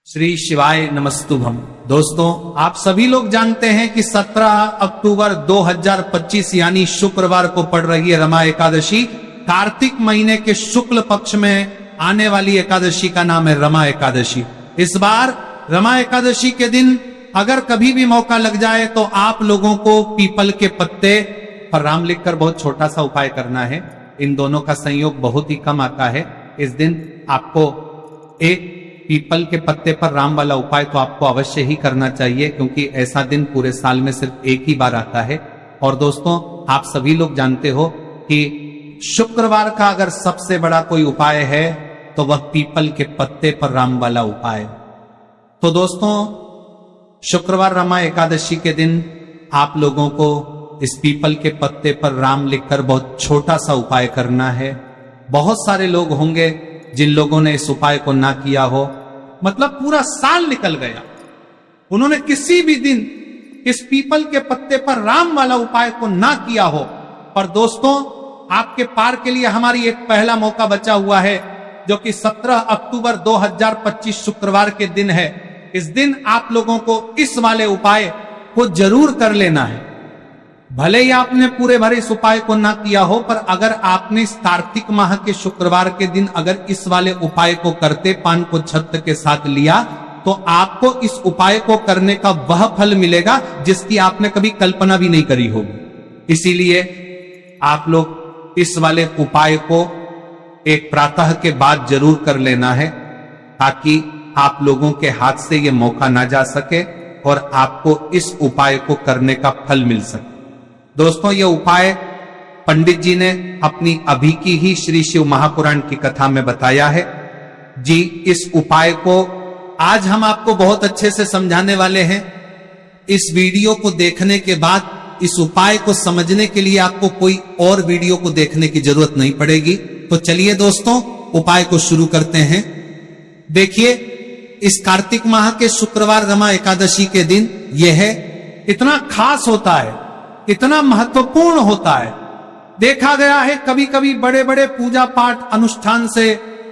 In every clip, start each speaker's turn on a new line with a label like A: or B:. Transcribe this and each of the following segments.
A: श्री शिवाय नमस्तुभम। दोस्तों, आप सभी लोग जानते हैं कि 17 अक्टूबर 2025 यानी शुक्रवार को पड़ रही है रमा एकादशी। कार्तिक महीने के शुक्ल पक्ष में आने वाली एकादशी का नाम है रमा एकादशी। इस बार रमा एकादशी के दिन अगर कभी भी मौका लग जाए तो आप लोगों को पीपल के पत्ते पर राम लिखकर बहुत छोटा सा उपाय करना है। इन दोनों का संयोग बहुत ही कम आता है। इस दिन आपको एक पीपल के पत्ते पर राम वाला उपाय तो आपको अवश्य ही करना चाहिए, क्योंकि ऐसा दिन पूरे साल में सिर्फ एक ही बार आता है। और दोस्तों, आप सभी लोग जानते हो कि शुक्रवार का अगर सबसे बड़ा कोई उपाय है तो वह पीपल के पत्ते पर राम वाला उपाय। तो दोस्तों, शुक्रवार रमा एकादशी के दिन आप लोगों को इस पीपल के पत्ते पर राम लिखकर बहुत छोटा सा उपाय करना है। बहुत सारे लोग होंगे जिन लोगों ने इस उपाय को ना किया हो, मतलब पूरा साल निकल गया, उन्होंने किसी भी दिन इस पीपल के पत्ते पर राम वाला उपाय को ना किया हो। पर दोस्तों, आपके पार के लिए हमारी एक पहला मौका बचा हुआ है, जो कि 17 अक्टूबर 2025 शुक्रवार के दिन है। इस दिन आप लोगों को इस वाले उपाय को जरूर कर लेना है। भले ही आपने पूरे भरे इस उपाय को ना किया हो, पर अगर आपने इस कार्तिक माह के शुक्रवार के दिन अगर इस वाले उपाय को करते, पान को छत्र के साथ लिया, तो आपको इस उपाय को करने का वह फल मिलेगा जिसकी आपने कभी कल्पना भी नहीं करी होगी। इसीलिए आप लोग इस वाले उपाय को एक प्रातः के बाद जरूर कर लेना है, ताकि आप लोगों के हाथ से यह मौका ना जा सके और आपको इस उपाय को करने का फल मिल सके। दोस्तों, यह उपाय पंडित जी ने अपनी अभी की ही श्री शिव महापुराण की कथा में बताया है जी। इस उपाय को आज हम आपको बहुत अच्छे से समझाने वाले हैं। इस वीडियो को देखने के बाद इस उपाय को समझने के लिए आपको कोई और वीडियो को देखने की जरूरत नहीं पड़ेगी। तो चलिए दोस्तों, उपाय को शुरू करते हैं। देखिए, इस कार्तिक माह के शुक्रवार रमा एकादशी के दिन यह इतना खास होता है, इतना महत्वपूर्ण होता है। देखा गया है कभी कभी बड़े बड़े पूजा पाठ अनुष्ठान से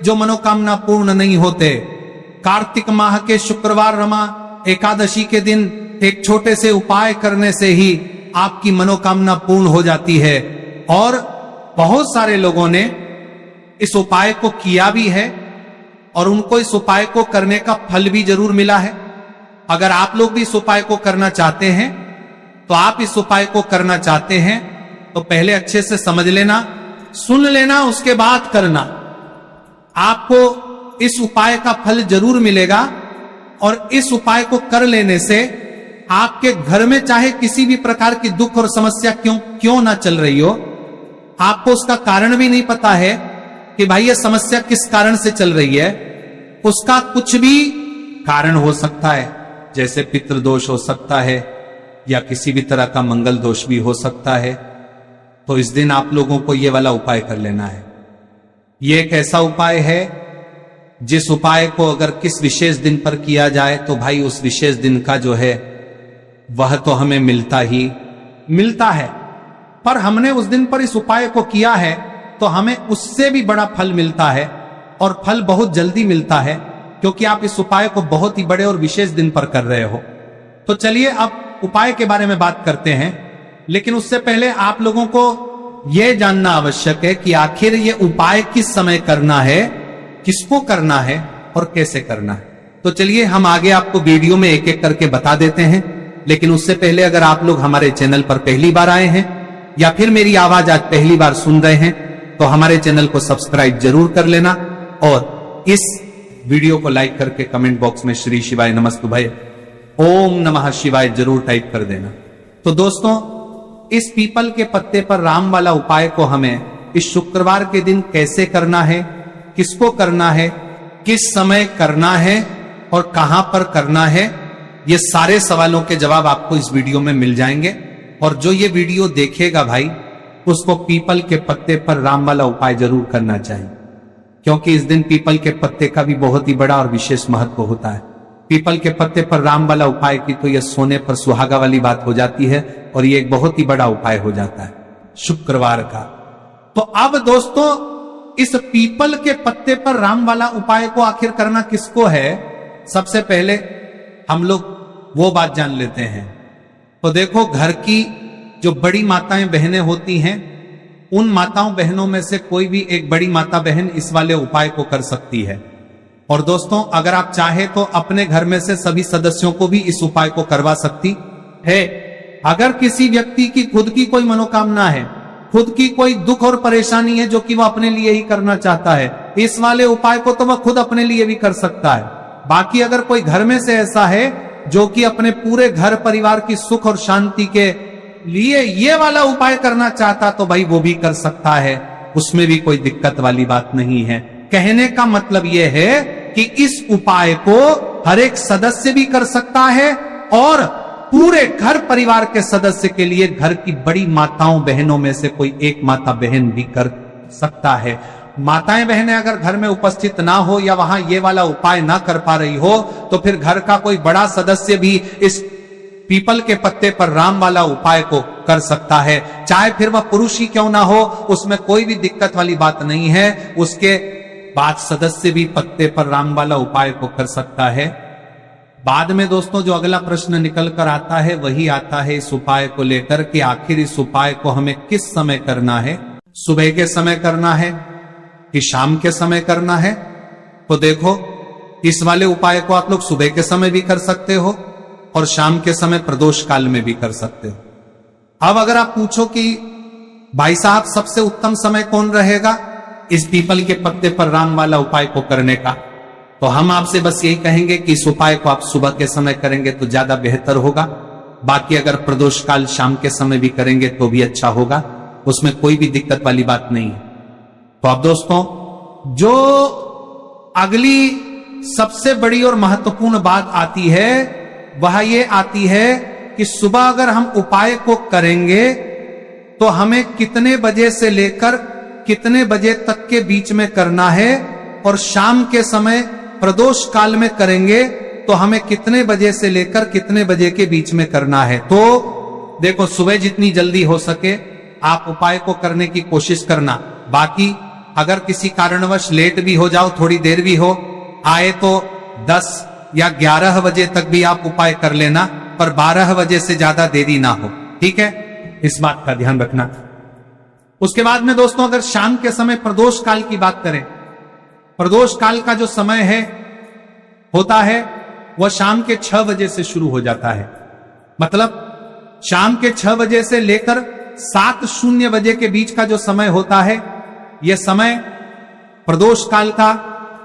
A: जो मनोकामना पूर्ण नहीं होते, कार्तिक माह के शुक्रवार रमा एकादशी के दिन एक छोटे से उपाय करने से ही आपकी मनोकामना पूर्ण हो जाती है। और बहुत सारे लोगों ने इस उपाय को किया भी है और उनको इस उपाय को करने का फल भी जरूर मिला है। अगर आप लोग भी इस उपाय को करना चाहते हैं, तो आप इस उपाय को करना चाहते हैं तो पहले अच्छे से समझ लेना, सुन लेना, उसके बाद करना। आपको इस उपाय का फल जरूर मिलेगा। और इस उपाय को कर लेने से आपके घर में चाहे किसी भी प्रकार की दुख और समस्या क्यों ना चल रही हो, आपको उसका कारण भी नहीं पता है कि भाई ये समस्या किस कारण से चल रही है, उसका कुछ भी कारण हो सकता है। जैसे पितृदोष हो सकता है या किसी भी तरह का मंगल दोष भी हो सकता है। तो इस दिन आप लोगों को यह वाला उपाय कर लेना है। यह एक ऐसा उपाय है जिस उपाय को अगर किस विशेष दिन पर किया जाए तो भाई उस विशेष दिन का जो है वह तो हमें मिलता ही मिलता है। पर हमने उस दिन पर इस उपाय को किया है तो हमें उससे भी बड़ा फल मिलता है, और फल बहुत जल्दी मिलता है, क्योंकि आप इस उपाय को बहुत ही बड़े और विशेष दिन पर कर रहे हो। तो चलिए अब उपाय के बारे में बात करते हैं। लेकिन उससे पहले आप लोगों को यह जानना आवश्यक है कि आखिर यह उपाय किस समय करना है, किसको करना है और कैसे करना है। तो चलिए हम आगे आपको वीडियो में एक एक करके बता देते हैं। लेकिन उससे पहले अगर आप लोग हमारे चैनल पर पहली बार आए हैं या फिर मेरी आवाज आज पहली बार सुन रहे हैं, तो हमारे चैनल को सब्सक्राइब जरूर कर लेना और इस वीडियो को लाइक करके कमेंट बॉक्स में श्री शिवाय नमस्तुभय ओम नमः शिवाय जरूर टाइप कर देना। तो दोस्तों, इस पीपल के पत्ते पर राम वाला उपाय को हमें इस शुक्रवार के दिन कैसे करना है, किसको करना है, किस समय करना है और कहां पर करना है, ये सारे सवालों के जवाब आपको इस वीडियो में मिल जाएंगे। और जो ये वीडियो देखेगा भाई, उसको पीपल के पत्ते पर राम वाला उपाय जरूर करना चाहिए, क्योंकि इस दिन पीपल के पत्ते का भी बहुत ही बड़ा और विशेष महत्व होता है। पीपल के पत्ते पर राम वाला उपाय की तो यह सोने पर सुहागा वाली बात हो जाती है, और यह एक बहुत ही बड़ा उपाय हो जाता है शुक्रवार का। तो अब दोस्तों, इस पीपल के पत्ते पर राम वाला उपाय को आखिर करना किसको है, सबसे पहले हम लोग वो बात जान लेते हैं। तो देखो, घर की जो बड़ी माताएं बहनें होती हैं, उन माताओं बहनों में से कोई भी एक बड़ी माता बहन इस वाले उपाय को कर सकती है। और दोस्तों, अगर आप चाहे तो अपने घर में से सभी सदस्यों को भी इस उपाय को करवा सकती है। अगर किसी व्यक्ति की खुद की कोई मनोकामना है, खुद की कोई दुख और परेशानी है जो कि वह अपने लिए ही करना चाहता है, इस वाले उपाय को तो वह खुद अपने लिए भी कर सकता है। बाकी अगर कोई घर में से ऐसा है जो कि अपने पूरे घर परिवार की सुख और शांति के लिए ये वाला उपाय करना चाहता, तो भाई वो भी कर सकता है, उसमें भी कोई दिक्कत वाली बात नहीं है। कहने का मतलब यह है कि इस उपाय को हर एक सदस्य भी कर सकता है और पूरे घर परिवार के सदस्य के लिए घर की बड़ी माताओं बहनों में से कोई एक माता बहन भी कर सकता है। माताएं बहनें अगर घर में उपस्थित ना हो या वहां ये वाला उपाय ना कर पा रही हो, तो फिर घर का कोई बड़ा सदस्य भी इस पीपल के पत्ते पर राम वाला उपाय को कर सकता है। चाहे फिर वह पुरुष ही क्यों ना हो, उसमें कोई भी दिक्कत वाली बात नहीं है। उसके बाद सदस्य भी पत्ते पर राम वाला उपाय को कर सकता है। बाद में दोस्तों जो अगला प्रश्न निकल कर आता है वही आता है इस उपाय को लेकर कि आखिर इस उपाय को हमें किस समय करना है, सुबह के समय करना है कि शाम के समय करना है। तो देखो, इस वाले उपाय को आप लोग सुबह के समय भी कर सकते हो और शाम के समय प्रदोष काल में भी कर सकते हो। अब अगर आप पूछो कि भाई साहब सबसे उत्तम समय कौन रहेगा इस पीपल के पत्ते पर राम वाला उपाय को करने का, तो हम आपसे बस यही कहेंगे कि इस उपाय को आप सुबह के समय करेंगे तो ज्यादा बेहतर होगा। बाकी अगर प्रदोष काल शाम के समय भी करेंगे तो भी अच्छा होगा, उसमें कोई भी दिक्कत वाली बात नहीं है। तो अब दोस्तों, जो अगली सबसे बड़ी और महत्वपूर्ण बात आती है वह ये आती है कि सुबह अगर हम उपाय को करेंगे तो हमें कितने बजे से लेकर कितने बजे तक के बीच में करना है, और शाम के समय प्रदोष काल में करेंगे तो हमें कितने बजे से लेकर कितने बजे के बीच में करना है। तो देखो, सुबह जितनी जल्दी हो सके आप उपाय को करने की कोशिश करना। बाकी अगर किसी कारणवश लेट भी हो जाओ, थोड़ी देर भी हो आए, तो 10 या 11 बजे तक भी आप उपाय कर लेना, पर 12 बजे से ज्यादा देरी ना हो, ठीक है? इस बात का ध्यान रखना। उसके बाद में दोस्तों, अगर शाम के समय प्रदोष काल की बात करें, प्रदोष काल का जो समय है होता है वह शाम के 6 बजे से शुरू हो जाता है। मतलब शाम के 6 बजे से लेकर 7:00 बजे के बीच का जो समय होता है, यह समय प्रदोष काल का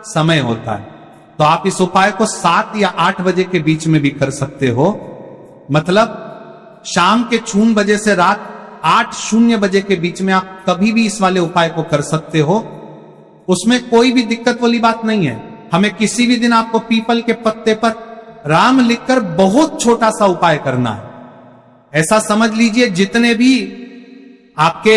A: समय होता है। तो आप इस उपाय को 7 या 8 बजे के बीच में भी कर सकते हो। मतलब शाम के 0 बजे से रात 8:00 बजे के बीच में आप कभी भी इस वाले उपाय को कर सकते हो, उसमें कोई भी दिक्कत वाली बात नहीं है। हमें किसी भी दिन आपको पीपल के पत्ते पर राम लिखकर बहुत छोटा सा उपाय करना है। ऐसा समझ लीजिए, जितने भी आपके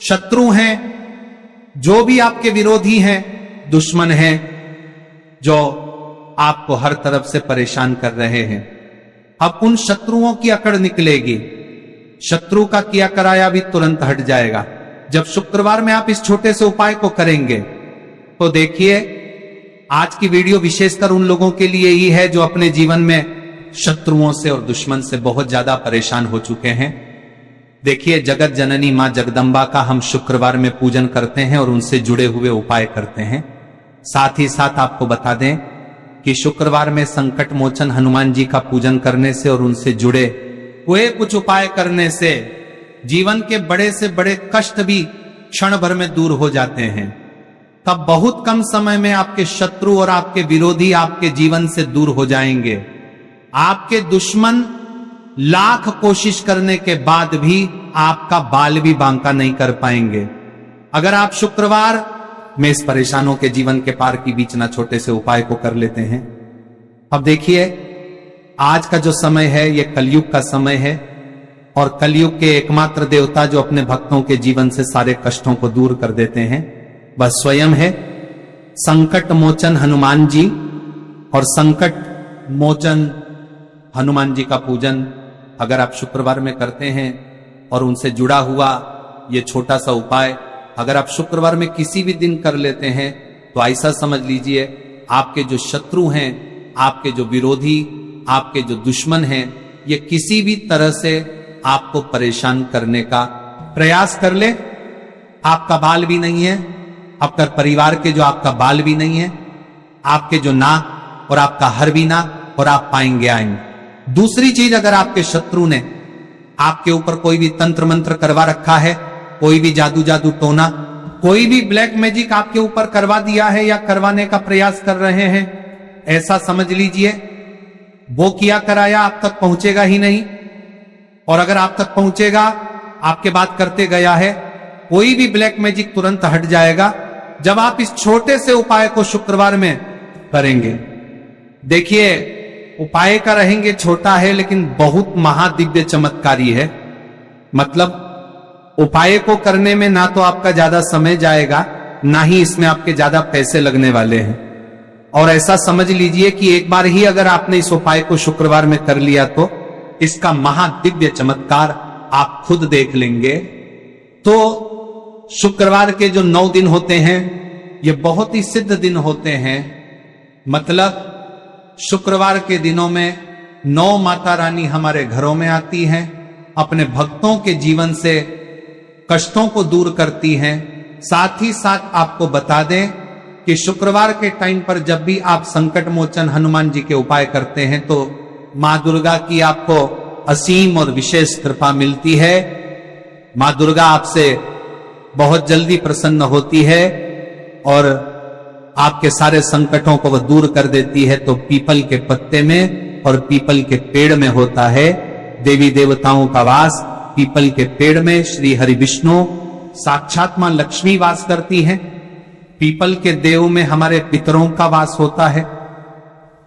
A: शत्रु हैं, जो भी आपके विरोधी हैं, दुश्मन हैं, जो आपको हर तरफ से परेशान कर रहे हैं, अब उन शत्रुओं की अकड़ निकलेगी। शत्रु का किया कराया भी तुरंत हट जाएगा जब शुक्रवार में आप इस छोटे से उपाय को करेंगे। तो देखिए, आज की वीडियो विशेषकर उन लोगों के लिए ही है जो अपने जीवन में शत्रुओं से और दुश्मन से बहुत ज्यादा परेशान हो चुके हैं। देखिए, जगत जननी मां जगदम्बा का हम शुक्रवार में पूजन करते हैं और उनसे जुड़े हुए उपाय करते हैं। साथ ही साथ आपको बता दें कि शुक्रवार में संकट मोचन हनुमान जी का पूजन करने से और उनसे जुड़े हुए कुछ उपाय करने से जीवन के बड़े से बड़े कष्ट भी क्षण भर में दूर हो जाते हैं। तब बहुत कम समय में आपके शत्रु और आपके विरोधी आपके जीवन से दूर हो जाएंगे। आपके दुश्मन लाख कोशिश करने के बाद भी आपका बाल भी बांका नहीं कर पाएंगे, अगर आप शुक्रवार में इस परेशानों के जीवन के पार की बीच ना छोटे से उपाय को कर लेते हैं। अब देखिए, आज का जो समय है यह कलयुग का समय है, और कलयुग के एकमात्र देवता जो अपने भक्तों के जीवन से सारे कष्टों को दूर कर देते हैं वह स्वयं है संकट मोचन हनुमान जी। और संकट मोचन हनुमान जी का पूजन अगर आप शुक्रवार में करते हैं और उनसे जुड़ा हुआ ये छोटा सा उपाय अगर आप शुक्रवार में किसी भी दिन कर लेते हैं, तो ऐसा समझ लीजिए आपके जो शत्रु हैं, आपके जो विरोधी, आपके जो दुश्मन हैं, ये किसी भी तरह से आपको परेशान करने का प्रयास कर ले। आपका बाल भी नहीं है, आपका परिवार के जो आपका बाल भी नहीं है, आपके जो नाक और आपका हर भी नाक, और आप पाएंगे आएंगे। दूसरी चीज, अगर आपके शत्रु ने आपके ऊपर कोई भी तंत्र मंत्र करवा रखा है, कोई भी जादू टोना, कोई भी ब्लैक मैजिक आपके ऊपर करवा दिया है या करवाने का प्रयास कर रहे हैं, ऐसा समझ लीजिए वो किया कराया आप तक पहुंचेगा ही नहीं। और अगर आप तक पहुंचेगा, आपके बात करते गया है, कोई भी ब्लैक मैजिक तुरंत हट जाएगा जब आप इस छोटे से उपाय को शुक्रवार में करेंगे। देखिए, उपाय का रहेंगे छोटा है लेकिन बहुत महादिव्य चमत्कारी है। मतलब उपाय को करने में ना तो आपका ज्यादा समय जाएगा, ना ही इसमें आपके ज्यादा पैसे लगने वाले हैं। और ऐसा समझ लीजिए कि एक बार ही अगर आपने इस उपाय को शुक्रवार में कर लिया तो इसका महादिव्य चमत्कार आप खुद देख लेंगे। तो शुक्रवार के जो 9 दिन होते हैं, ये बहुत ही सिद्ध दिन होते हैं। मतलब शुक्रवार के दिनों में 9 माता रानी हमारे घरों में आती हैं, अपने भक्तों के जीवन से कष्टों को दूर करती हैं। साथ ही साथ आपको बता दें कि शुक्रवार के टाइम पर जब भी आप संकट मोचन हनुमान जी के उपाय करते हैं तो मां दुर्गा की आपको असीम और विशेष कृपा मिलती है। मां दुर्गा आपसे बहुत जल्दी प्रसन्न होती है और आपके सारे संकटों को वह दूर कर देती है। तो पीपल के पत्ते में और पीपल के पेड़ में होता है देवी देवताओं का वास। पीपल के पेड़ में श्री हरि विष्णु साक्षात मां लक्ष्मी वास करती हैं। पीपल के देव में हमारे पितरों का वास होता है।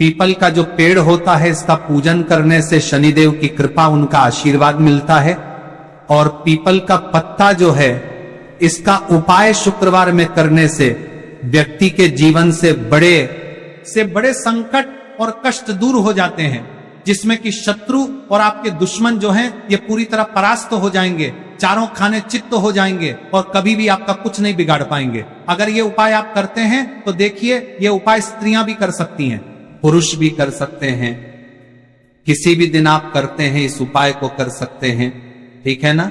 A: पीपल का जो पेड़ होता है, इसका पूजन करने से शनिदेव की कृपा, उनका आशीर्वाद मिलता है। और पीपल का पत्ता जो है, इसका उपाय शुक्रवार में करने से व्यक्ति के जीवन से बड़े संकट और कष्ट दूर हो जाते हैं, जिसमें कि शत्रु और आपके दुश्मन जो हैं, ये पूरी तरह परास्त हो जाएंगे, चारों खाने चित्त हो जाएंगे और कभी भी आपका कुछ नहीं बिगाड़ पाएंगे। अगर ये उपाय आप करते हैं तो देखिए, ये उपाय स्त्रियां भी कर सकती हैं, पुरुष भी कर सकते हैं। किसी भी दिन आप करते हैं इस उपाय को कर सकते हैं, ठीक है ना।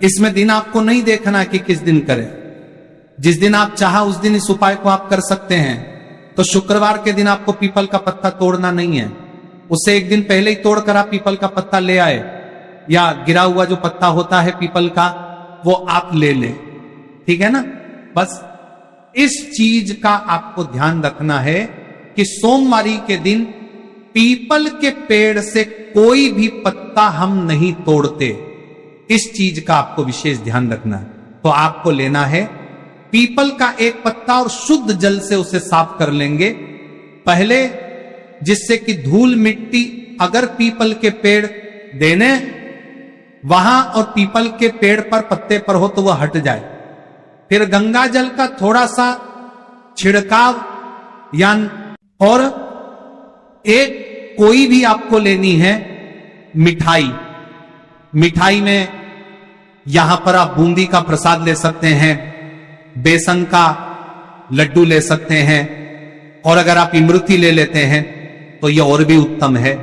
A: इसमें दिन आपको नहीं देखना कि किस दिन करें, जिस दिन आप चाहा उस दिन इस उपाय को आप कर सकते हैं। तो शुक्रवार के दिन आपको पीपल का पत्ता तोड़ना नहीं है, उससे एक दिन पहले ही तोड़कर आप पीपल का पत्ता ले आए, या गिरा हुआ जो पत्ता होता है पीपल का वो आप ले ले, ठीक है ना। बस इस चीज का आपको ध्यान रखना है कि सोमवारी के दिन पीपल के पेड़ से कोई भी पत्ता हम नहीं तोड़ते। इस चीज का आपको विशेष ध्यान रखना है। तो आपको लेना है पीपल का एक पत्ता और शुद्ध जल से उसे साफ कर लेंगे पहले, जिससे कि धूल मिट्टी अगर पीपल के पेड़ देने वहां और पीपल के पेड़ पर पत्ते पर हो तो वह हट जाए। फिर गंगा जल का थोड़ा सा छिड़काव और एक कोई भी आपको लेनी है मिठाई में यहां पर आप बूंदी का प्रसाद ले सकते हैं, बेसन का लड्डू ले सकते हैं, और अगर आप इमरती ले लेते हैं तो यह और भी उत्तम है।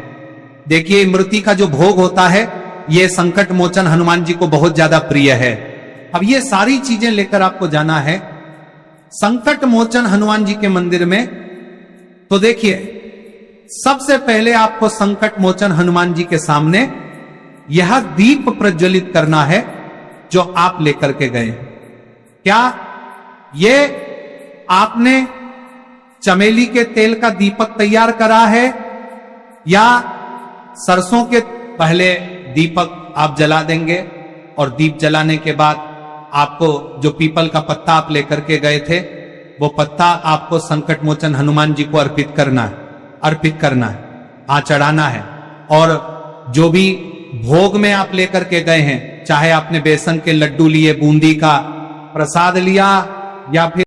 A: देखिए, इमरती का जो भोग होता है यह संकट मोचन हनुमान जी को बहुत ज्यादा प्रिय है। अब ये सारी चीजें लेकर आपको जाना है संकट मोचन हनुमान जी के मंदिर में। तो देखिए, सबसे पहले आपको संकट मोचन हनुमान जी के सामने यह दीप प्रज्वलित करना है जो आप लेकर के गए। क्या ये आपने चमेली के तेल का दीपक तैयार करा है, या सरसों के पहले दीपक आप जला देंगे और दीप जलाने के बाद आपको जो पीपल का पत्ता आप लेकर के गए थे वो पत्ता आपको संकट मोचन हनुमान जी को अर्पित करना है, चढ़ाना है। और जो भी भोग में आप लेकर के गए हैं, चाहे आपने बेसन के लड्डू लिए, बूंदी का प्रसाद लिया, या फिर